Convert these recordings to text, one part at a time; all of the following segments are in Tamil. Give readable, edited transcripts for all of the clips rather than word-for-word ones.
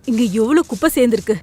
இங்க எவ்வளவு குப்பை சேர்ந்திருக்கு.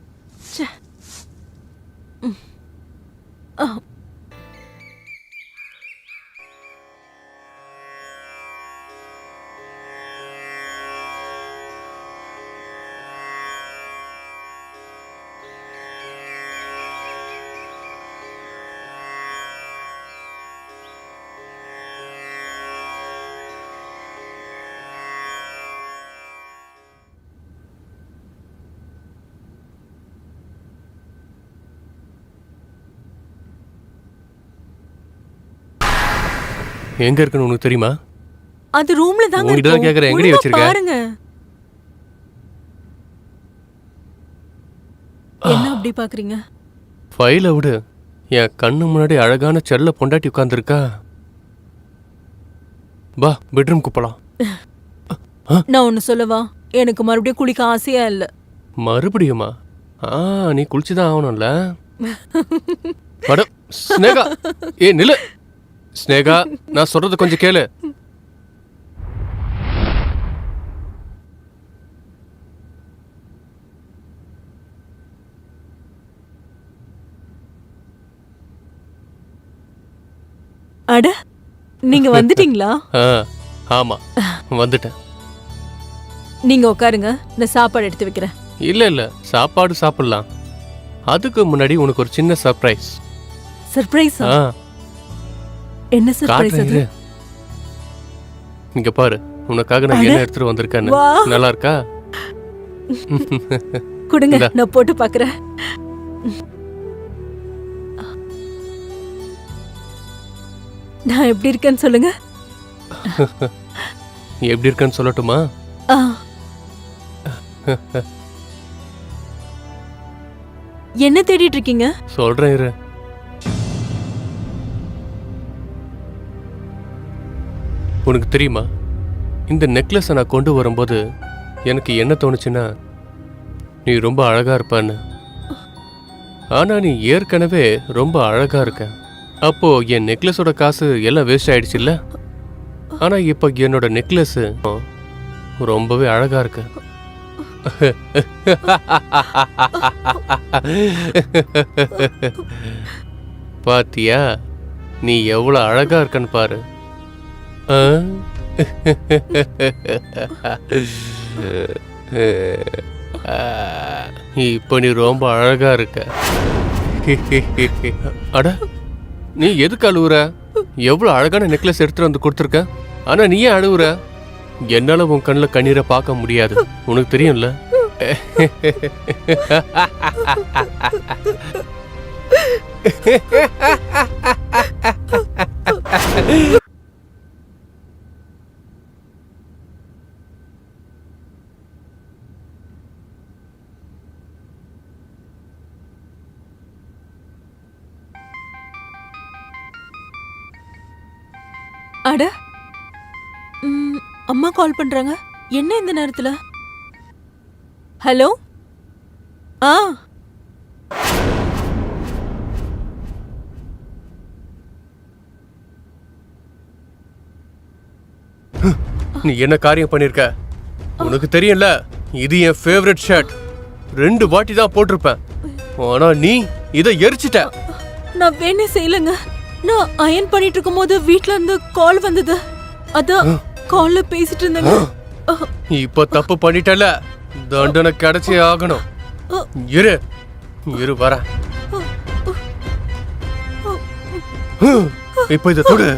எங்க இருக்குன்னு உனக்கு தெரியுமா? அது ரூம்ல தாங்க உன்கிட்ட தான் கேக்குறேன், எங்கடி வச்சிருக்க? பாருங்க. என்ன அப்படி பாக்குறீங்க? ஃபைல விடு. என் கண்ணு முன்னாடி அழகான செல்ல பொண்டாட்டி உட்கார்ந்துருக்கா. வா பெட்ரூம்க்கு போலாம். நான் ஒன்னு சொல்லவா? எனக்கு மறுபடியும் குளிக்க ஆசையா இல்ல. மறுபடியுமா? நீ குளிச்சுதான் ஆகணும்ல. அட ஸ்னேகா, நில்லு. ஸ்னேகா, நான் சொல்றது கொஞ்சம் கேளு. அட, நீங்க வந்துட்டீங்களா? ஆமா, வந்துட்டேன். நீங்க உட்காருங்க, நான் சாப்பாடு எடுத்து வைக்கிறேன். இல்ல சாப்பாடு சாப்பிடலாம். அதுக்கு முன்னாடி உனக்கு ஒரு சின்ன சர்ப்ரைஸ். சர்ப்ரைஸா? என்ன சர்ப்ரைஸ் அது? இங்க பாரு, உனக்காக நான் என்ன எடுத்துட்டு வந்திருக்கேன்னு. நல்லா இருக்கா? கொடுங்க, நான் போட்டு பார்க்கறேன். நான் எப்படி இருக்கேன்னு சொல்லுங்க. எப்படி இருக்கேன்னு சொல்லட்டுமா? என்ன தேடிட்டு இருக்கீங்க? சொல்றேன் இரு. உனக்கு தெரியுமா, இந்த நெக்லஸை நான் கொண்டு வரும்போது எனக்கு என்ன தோணுச்சுன்னா, நீ ரொம்ப அழகா இருப்பான்னு. ஆனா நீ ஏற்கனவே ரொம்ப அழகா இருக்க. அப்போ என் நெக்லஸோட காசு எல்லாம் வேஸ்ட் ஆயிடுச்சு இல்ல? ஆனா இப்ப என்னோட நெக்லஸ் ரொம்பவே அழகா இருக்கு. பாத்தியா, நீ எவ்வளவு அழகா இருக்கன்னு பாரு. இப்ப நீ ரொம்ப அழகா இருக்க. அட, நீ எதுக்கு அழுவுற? எவ்வளவு அழகான நெக்லஸ் எடுத்துட்டு வந்து கொடுத்துருக்க. ஆனா நீ ஏன் அழுவுற? என்னால உன் கண்ணுல கண்ணீரை பார்க்க முடியாது, உனக்கு தெரியும்ல. அட, அம்மா கால் பண்றாங்க. என்ன இந்த நேரத்துல? ஹலோ. நீ என்ன காரியம் பண்ணிருக்க? உனக்கு தெரியும்ல, இது என் ஃபேவரட் ஷர்ட். 2 வாட்டி தான் போட்டிருப்பேன். ஆனா நீ இதை எரிச்சிட்ட. நான் வேணே செய்யலங்க. நான் அயன் பண்ணிட்டு இருக்கும் போது வீட்ல இருந்து கால் வந்தது. அதான் கால்ல பேசிட்டு இருந்தேங்க. இப்ப தப்பு பண்ணிட்டல, தண்டனை கிடைச்சே ஆகணும். இரு இரு வர. இப்ப இத தொடு,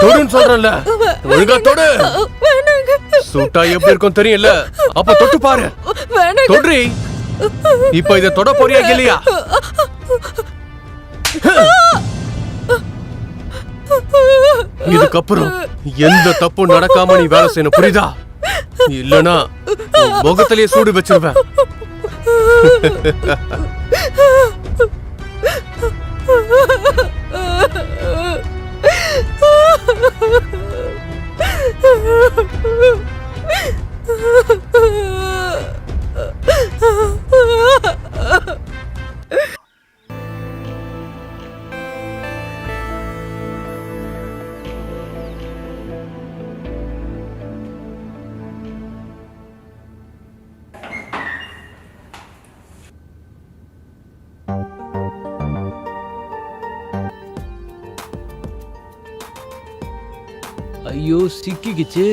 தொடுன்னு சொல்றேன்ல, ஒழுங்கா தொடு. சூட்டா எப்படி இருக்கும் தெரியல, அப்ப தொட்டு பாரு. தொடுறி. இப்ப இத தொட போறியா இல்லையா? இதுக்கப்புறம் எந்த தப்பும் நடக்காம நீ வேலை செய்யணும், புரியுதா? இல்லனா முகத்திலேயே சூடு வச்சிருவேன். ஐயோ சிக்கிக்கிச்சு.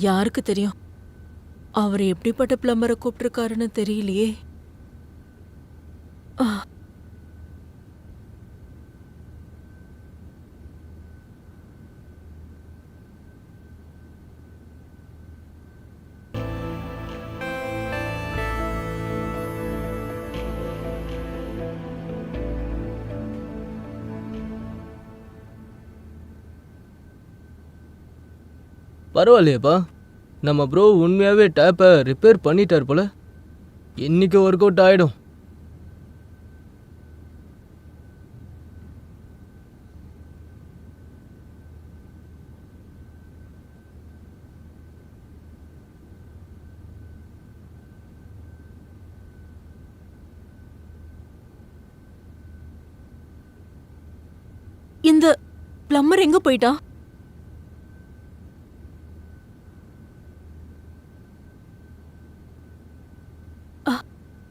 யாருக்கு தெரியும் அவர் எப்படிப்பட்ட பிளம்பரை கூப்பிட்டிருக்காருன்னு தெரியலையே. ஆ, பரவாயில்லையப்பா, நம்ம ப்ரோ உண்மையாவே டேப்பை ரிப்பேர் பண்ணிட்டார் போல. இன்னைக்கு ஒர்க் அவுட் ஆயிடும். இந்த பிளம்பர் எங்க போயிட்டா?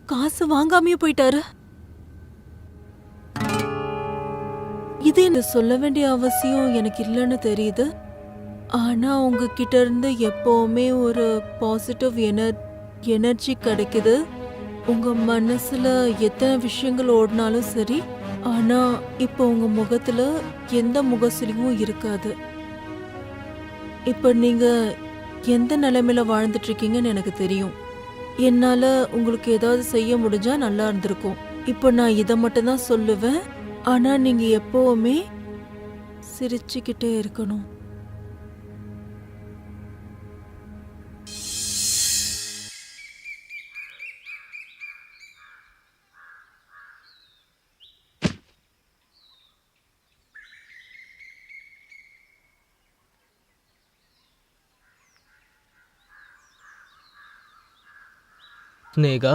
காசு வாங்காமையே போயிட்டாரு. இது என்ன சொல்ல வேண்டிய அவசியம் எனக்கு இல்லைன்னு தெரியுது. ஆனா உங்ககிட்ட இருந்து எப்பவுமே ஒரு பாசிட்டிவ் எனர்ஜி கிடைக்குது. உங்க மனசுல எத்தனை விஷயங்கள் ஓடினாலும் சரி, ஆனா இப்போ உங்க முகத்துல எந்த முகசுலியும் இருக்காது. இப்ப நீங்க எந்த நிலைமையில வாழ்ந்துட்டு இருக்கீங்கன்னு எனக்கு தெரியும். என்னால உங்களுக்கு ஏதாவது செய்ய முடிஞ்சா நல்லா இருந்திருக்கும். இப்போ நான் இதை மட்டும் தான் சொல்லுவேன். ஆனா நீங்க எப்பவுமே சிரிச்சுக்கிட்டே இருக்கணும். ஸ்னேகா,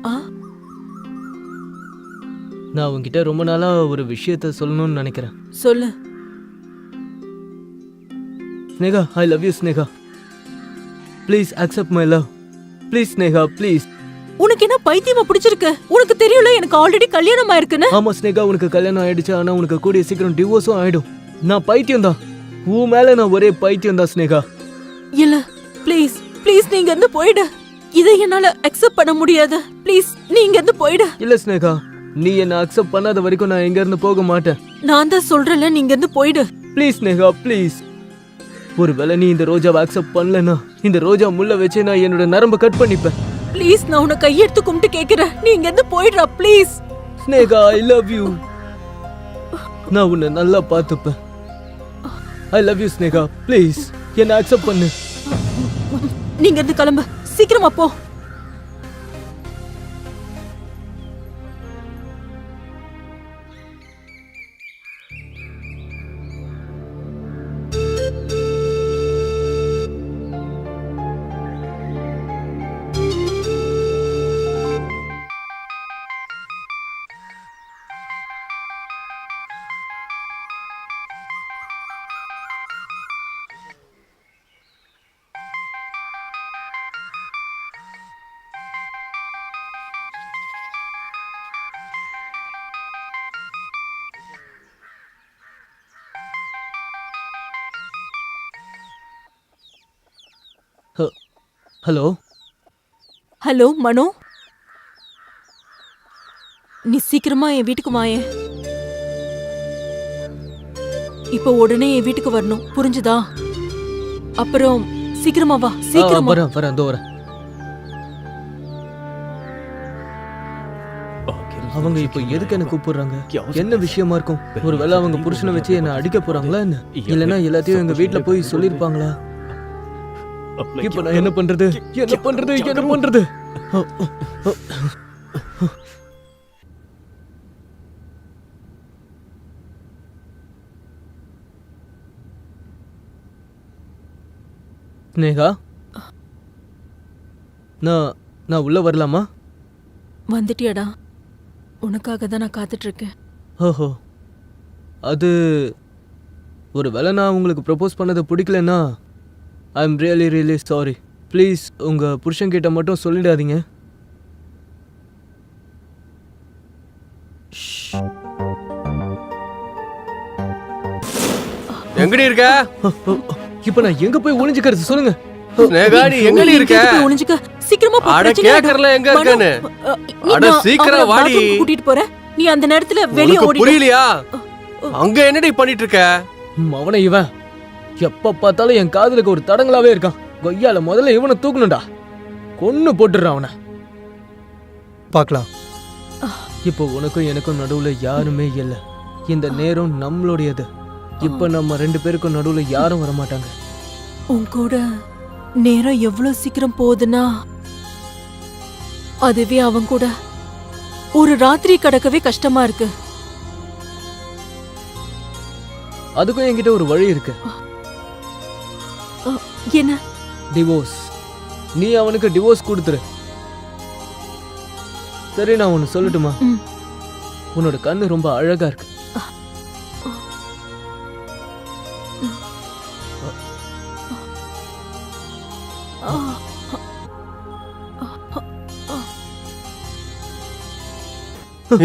ஆ, நான் உங்ககிட்ட ரொம்ப நாளா ஒரு விஷயத்த சொல்லணும்னு நினைக்கிறேன். சொல்லு. Sneha, I love you Sneha. Please accept my love. Please Sneha, please. உனக்கு என்ன பைத்தியமா பிடிச்சிருக்கு? உனக்கு தெரியல எனக்கு ஆல்ரெடி கல்யாணம் ஆயிருக்குன்னு. ஆமா ஸ்னேகா, உனக்கு கல்யாணம் ஆயிடுச்சு. ஆனா உனக்கு கூடிய சீக்கிரம் டிவோர்ஸும் ஆயிடும். நான் பைத்தியம் தான். உன் மேல நான் ஒரே பைத்தியம் தான் ஸ்னேகா. இல்ல, ப்ளீஸ் ப்ளீஸ் நீங்க இருந்து போயிடு. இதை என்னால அக்செப்ட் பண்ண முடியாது. ப்ளீஸ் நீங்க இருந்து போயிடு. இல்ல ஸ்னேகா, நீ என்ன அக்செப்ட் பண்ணாத வரைக்கும் நான் எங்க இருந்து போக மாட்டேன். நான் தான் சொல்றேன்ல, நீங்க இருந்து போயிடு. Please Sneha, please. ஒருவேளை நீ இந்த ரோஜாவை அக்செப்ட் பண்ணலனா, இந்த ரோஜா முள்ள வச்சு நான் என்னோட நரம்ப கட் பண்ணிப்பேன். ப்ளீஸ், நான் உன்னை கையெடுத்து கும்பிட்டு கேக்குறேன். நீ இங்க இருந்து போயிடுறா please. Sneha, I love you. நான் உன்னை நல்லா பார்த்துப்பேன். I love you Sneha, please என்ன அக்செப்ட் பண்ணு. நீங்க இருந்து கிளம்பு, சீக்கிரமா போ. ஹலோ ஹலோ மனோ, நீ சீக்கிரமா என் வீட்டுக்கு வாயேன். இப்போ உடனே என் வீட்டுக்கு வரணும், புரிஞ்சுதா? அப்புறம் சீக்கிரமா வா, சீக்கிரமா. வரேன் வரேன், அதோ வரேன். அவங்க இப்போ எதுக்கு என்ன கூப்பிடுறாங்க? என்ன விஷயமா இருக்கும்? ஒருவேளை அவங்க புருஷனை வச்சு என்ன அடிக்க போறாங்களா என்ன? இல்லைன்னா எல்லாத்தையும் எங்க வீட்டுல போய் சொல்லிருப்பாங்களா? இப்ப நான் என்ன பண்றது? என்ன பண்றது? என்ன பண்றது? ஸ்னேகா, நான் உள்ள வரலாமா? வந்துட்டியாடா? உனக்காக தான் நான் காத்துட்டு இருக்கேன். ஓஹோ, அது ஒரு வேளை நான் உங்களுக்கு ப்ரப்போஸ் பண்ணதை பிடிக்கலன்னா I am really really sorry. Please உங்கள் புருஷன்கிட்ட மட்டும் சொல்லிடாதீங்க. எங்கடி இருக்க? இப்போ நான் எங்க போய் ஒளிஞ்சுக்கிறது சொல்லுங்க. ஸ்னேகா, நீ எங்கடி இருக்க? போய் ஒளிஞ்சுக்க. சீக்கிரமா போ. அட பிரச்சனை ஆயிடும். கேக்கறல எங்க இருக்கேன்னு. நீ அட நான் சீக்கிரம் அவனை வாடி. bathroom கூட்டிட்டு போற. நீ அந்த நேரத்துல வெளிய உனக்கு ஓடி. புரியலையா? அங்க என்னடி பண்ணிட்டு இருக்க? அவனை இவன் எப்ப பார்த்தாலும் என் காதலுக்கு ஒரு தடங்களாவே இருக்கான். கொய்யால முதல்ல இவனை தூக்கணும்டா. கொன்னு போட்டுறான் அவனை. பார்க்கலாம். இப்போ உனக்கும் எனக்கும் நடுவுல யாருமே இல்லை. இந்த நேரம் நம்மளுடையது. இப்ப நம்ம 2 பேருக்கும் நடுவுல யாரும் வர மாட்டாங்க. உன் கூட நேரம் எவ்வளவு சீக்கிரம் போகுதுன்னா அதுவே அவன் கூட ஒரு ராத்திரி கடக்கவே கஷ்டமா இருக்கு. அதுக்கும் என்கிட்ட ஒரு வழி இருக்கு. என்ன? டிவோர்ஸ். நீ அவனுக்கு டிவோர்ஸ் கொடுத்துரு. சரி, நான் ஒன்னு சொல்லட்டுமா? ம். உன்னோட கண்ணு ரொம்ப அழகா இருக்கு.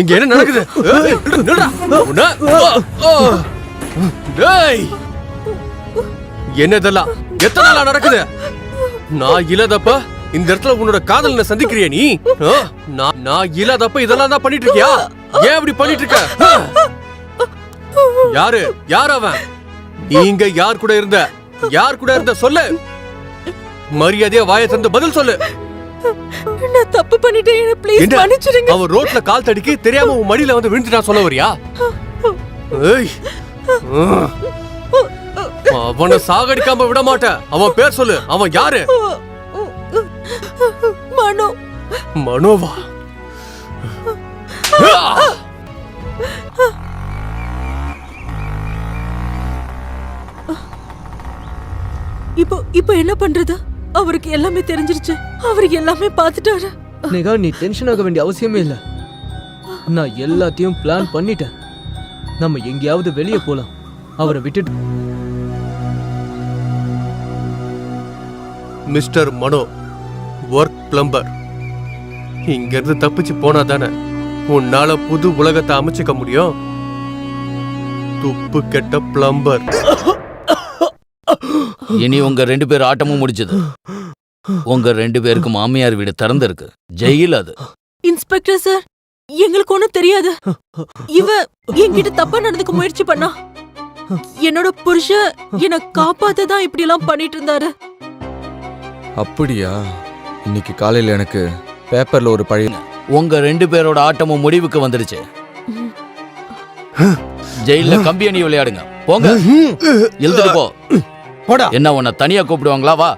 இங்க என்ன நடக்குது? ஏய், நில்றா. உன்னை- டேய், என்னதெல்லாம் எத்தனை நாளா நடக்குது? நான் இல்லாதப்ப இந்த இடத்துல உன்னோட காதலனை சந்திக்கிறியா நீ? நான் இல்லாதப்ப இதெல்லாம் தான் பண்ணிட்டு இருக்கியா? ஏன் இப்படி பண்ணிட்டு இருக்க? யார் அவன்? நீங்க யார் கூட இருந்த சொல்லு. மரியாதையா வாயை திறந்து பதில் சொல்லு. நான் தப்பு பண்ணிட்டேன். என்ன ப்ளீஸ் என்ன? மன்னிச்சிடுங்க. அவன் ரோட்ல கால் தடிக்கி தெரியாம உன் மடியில வந்து விழுந்துட்டான் சொல்ல வரியா? ஏய், அவனை சாகடிக்காம விட மாட்டேன். அவன் பேர் சொல்லு. அவன் யாரு? மனோ. மனோவா? இப்போ என்ன பண்றது? அவருக்கு எல்லாமே தெரிஞ்சிருச்சு. அவருக்கு எல்லாமே பார்த்துட்டாரு. நேகா, நீ டென்ஷன் ஆக வேண்டிய அவசியமே இல்லை. நான் எல்லாத்தையும் பிளான் பண்ணிட்டேன். நம்ம எங்கேயாவது வெளியே போலாம். அவரை விட்டுட்டு. மிஸ்டர் மனோ, ஒர்க் பிளம்பர். இங்க இருந்து தப்பிச்சு போனா தானே உன்னால புது உலகத்தை அமைச்சுக்க முடியும். துப்பு கெட்ட பிளம்பர். இனி உங்க 2 பேர் ஆட்டமும் முடிச்சது. உங்க 2 பேருக்கு மாமியார் வீடு திறந்திருக்கு. ஜெயில் அது. இன்ஸ்பெக்டர் சார், எங்களுக்கு ஒண்ணும் தெரியாது. இவ என்கிட்ட தப்பா நடந்துக்க முயற்சி பண்ணா. என்னோட புருஷன் என்னை காப்பாத்ததான் இப்படி எல்லாம் பண்ணிட்டு இருந்தாரு. அப்படியா? இன்னைக்கு காலையில எனக்கு பேப்பர்ல ஒரு பழைய உங்க 2 பேரோட ஆட்டமும் முடிவுக்கு வந்துடுச்சு. ஜெயில கம்பி அணி விளையாடுங்க. போங்க, எழுந்துட்டு போ. என்ன உன்னை தனியா கூப்பிடுவாங்களா? வா.